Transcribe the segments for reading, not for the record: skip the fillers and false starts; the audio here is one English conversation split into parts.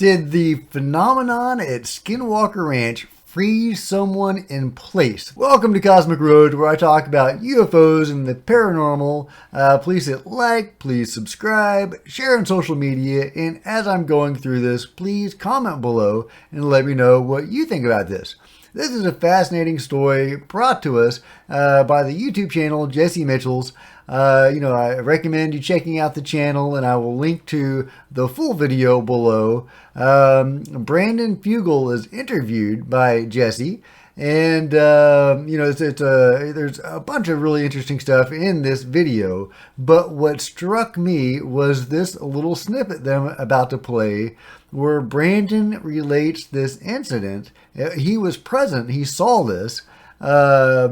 Did the phenomenon at Skinwalker Ranch freeze someone in place? Welcome to Cosmic Road, where I talk about UFOs and the paranormal. Please hit like, please subscribe, share on social media, and as I'm going through this, please comment below and let me know what you think about this. This is a fascinating story brought to us by the YouTube channel Jesse Mitchell's. I recommend you checking out the channel, and I will link to the full video below. Brandon Fugel is interviewed by Jesse, and there's a bunch of really interesting stuff in this video. But what struck me was this little snippet that I'm about to play, where Brandon relates this incident. He was present. He saw this. There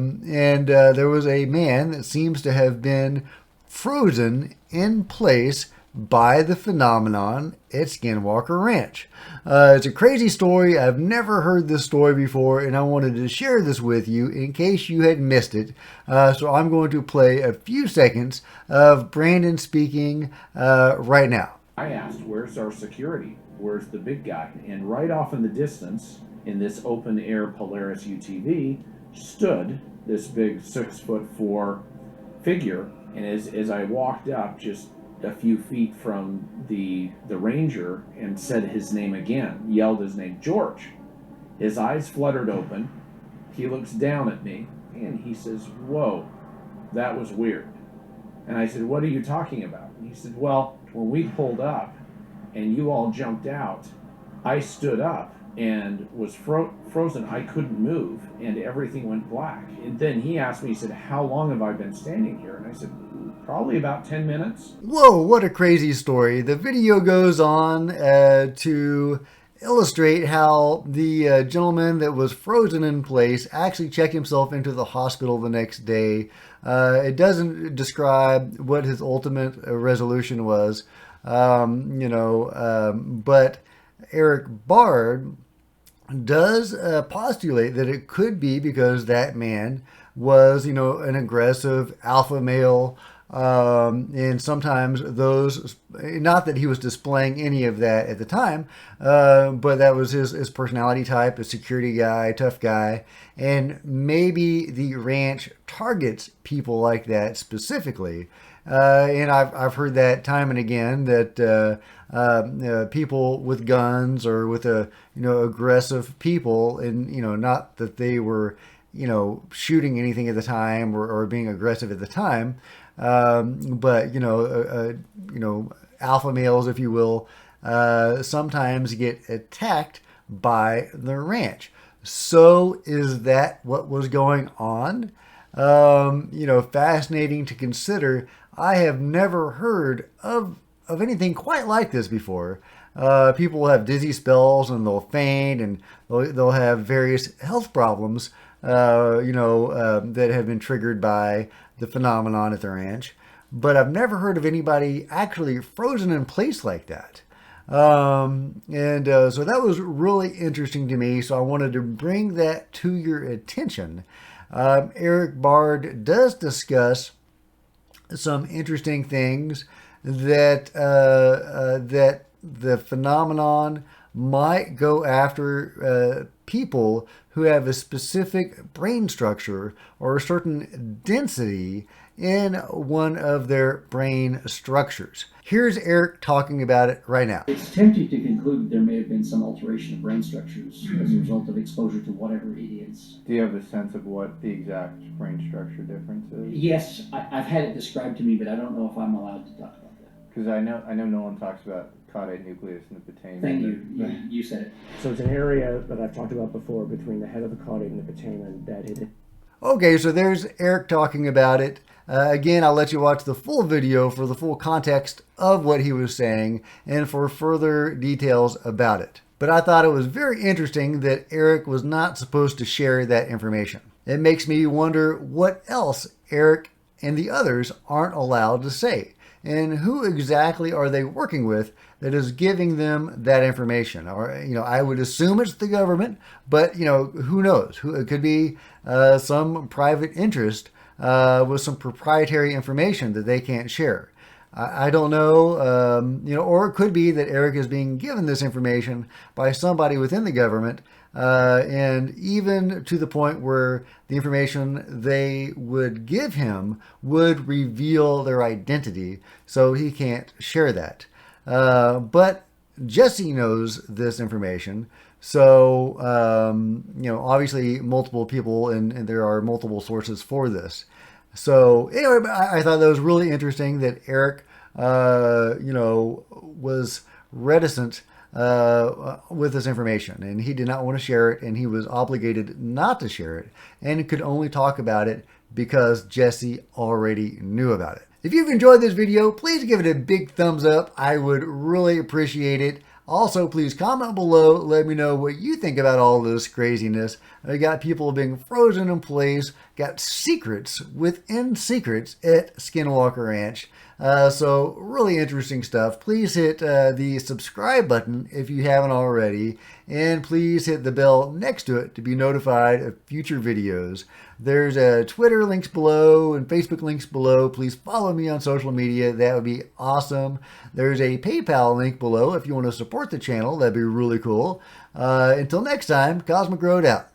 was a man that seems to have been frozen in place by the phenomenon at Skinwalker Ranch. It's a crazy story. I've never heard this story before, and I wanted to share this with you in case you had missed it. So I'm going to play a few seconds of Brandon speaking right now. I asked, where's our security? Where's the big guy? And right off in the distance, in this open-air Polaris UTV, stood this big 6'4" figure, and as I walked up just a few feet from the ranger and said his name again, yelled his name, George. His eyes fluttered open. He looks down at me and he says, whoa, that was weird. And I said, what are you talking about? And he said, well, when we pulled up and you all jumped out, I stood up and was frozen. I couldn't move, and everything went black. And then he asked me, he said, how long have I been standing here? And I said, probably about 10 minutes. Whoa, what a crazy story. The video goes on to illustrate how the gentleman that was frozen in place actually checked himself into the hospital the next day. It doesn't describe what his ultimate resolution was, but Eric Bard does postulate that it could be because that man was, an aggressive alpha male, and sometimes those, not that he was displaying any of that at the time, but that was his personality type, a security guy, tough guy, and maybe the ranch targets people like that specifically. And I've heard that time and again, that people with guns or with aggressive people, and not that they were shooting anything at the time or being aggressive at the time, but alpha males, if you will, sometimes get attacked by the ranch. So is that what was going on? Fascinating to consider. I have never heard of anything quite like this before. People have dizzy spells and they'll faint, and they'll have various health problems, that have been triggered by the phenomenon at the ranch. But I've never heard of anybody actually frozen in place like that. So that was really interesting to me. So I wanted to bring that to your attention. Eric Bard does discuss some interesting things that that the phenomenon might go after people who have a specific brain structure or a certain density in one of their brain structures. Here's Eric talking about it right now. It's tempting to conclude there may have been some alteration of brain structures as a result of exposure to whatever it is. Do you have a sense of what the exact brain structure difference is? Yes, I've had it described to me, but I don't know if I'm allowed to talk about that. Because I know no one talks about caudate nucleus and the putamen. Thank you. You said it. So it's an area that I've talked about before between the head of the caudate and the putamen that it. Okay, so there's Eric talking about it. Again, I'll let you watch the full video for the full context of what he was saying and for further details about it. But I thought it was very interesting that Eric was not supposed to share that information. It makes me wonder what else Eric and the others aren't allowed to say. And who exactly are they working with that is giving them that information? Or, I would assume it's the government, but, who knows? It could be some private interest with some proprietary information that they can't share. I don't know, or it could be that Eric is being given this information by somebody within the government, and even to the point where the information they would give him would reveal their identity, so he can't share that. But Jesse knows this information. So, obviously multiple people, and there are multiple sources for this. So anyway, I thought that was really interesting that Eric, was reticent with this information, and he did not want to share it, and he was obligated not to share it, and could only talk about it because Jesse already knew about it. If you've enjoyed this video, please give it a big thumbs up. I would really appreciate it. Also, please comment below. Let me know what you think about all this craziness. We got people being frozen in place, got secrets within secrets at Skinwalker Ranch. So really interesting stuff. Please hit the subscribe button if you haven't already, and please hit the bell next to it to be notified of future videos. There's Twitter links below and Facebook links below. Please follow me on social media. That would be awesome. There's a PayPal link below if you want to support the channel. That'd be really cool. Until next time, Cosmic Road out.